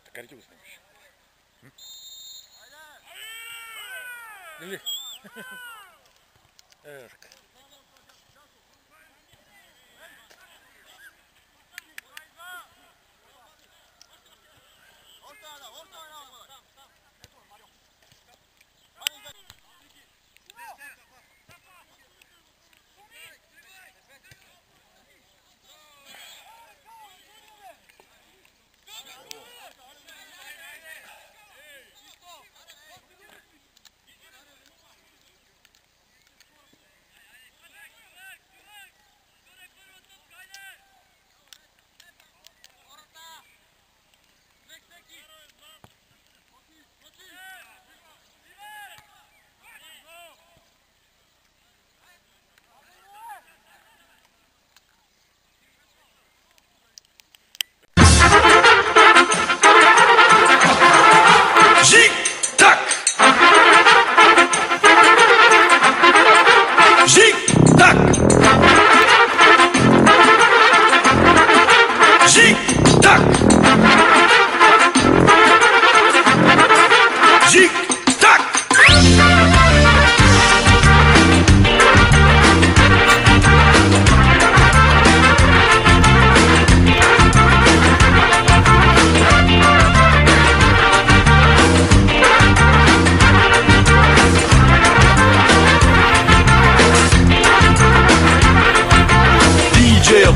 Така ли ти го снимаш? Или? Така.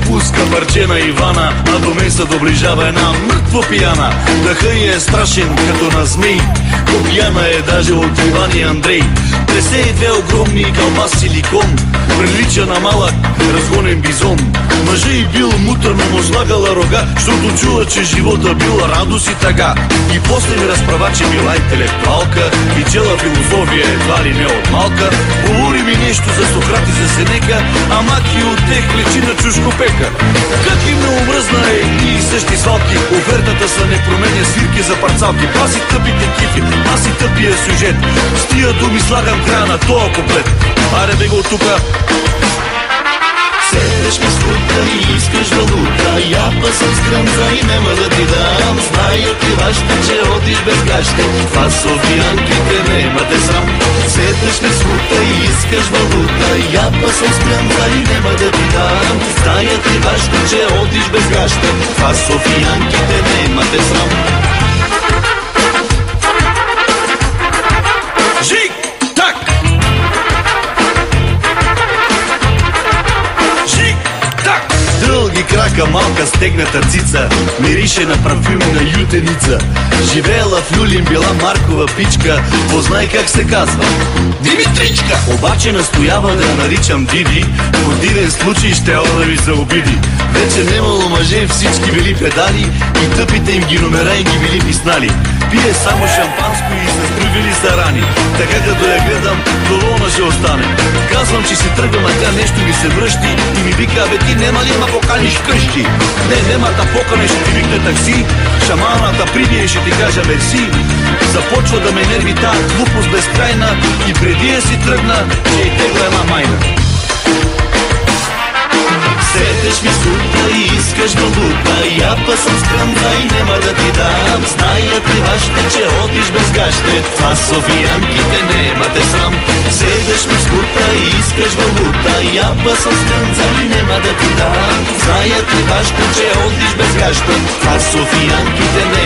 Пуска парче на Ивана, а до мен се доближава една мъртво пияна. Дъха й е страшен като на змей, по-пияна е даже от Иван и Андрей. Тресе и две огромни кълба силикон, прилича на малък разгонен бизон. Мъжа й бил мутър, но му слагала рога, защото чула, че живота бил радост и тъга. И после ми разправа, че била интелектуалка и чела философия едва ли не от малка. Говори ми нещо за Сократ и за Сенека, а маки от тех лечи на чушкопека. Как им не омръзна едни и същи свалки, офертата са не променя свирки за парцалки. Паси тъпите кифи, паси тъпия сюжет, с тия думи слагам края на тоя куплет. Аре бе го тука. Седеш ме скута и искаш валута, япа съм с гръмза и нема да ти дам. Зная ти вашите, че одиш без гащи, това софиянките нема те срам. Седеш ме скута и искаш валута, япа съм с гръмза и нема да ти дам. Зная ти вашите, че одиш без гащи, това софиянките нема те срам. Жик-так! Дълги крака, малка стегната цица, мирише на парфюм на ютеница. Живеела в Люлин, била Маркова пичка, познай как се казва Димитричка. Обаче настоява да я наричам Диди, в противен случай ще да ви се обиди. Вече немало мъже, всички били педали и тъпите им ги номера им ги били писнали. Пие само шампанско и се струвили са рани, така като я гледам, доволна ще остане. Казвам, че си тръгвам, а тя нещо ми се връщи и ми вика: бе, ти нема ли ма поканиш къщи? Нема да покане, ще ти викне такси, шаманата приди и ще ти кажа мерси. Започва да ме нерви тая глупост безкрайна и преди я си тръгна, че и тегла една майна. Седеш ми скута и искаш валута, япа съм с кръмза и нема да ти дам. Зная ти вашите, че одиш без гащи, това софиянките нема те срам. Седеш ми скута и искаш валута, япа съм с кръмза и нема да ти дам. Зная ти вашите, че одиш без гащи, това софиянките нема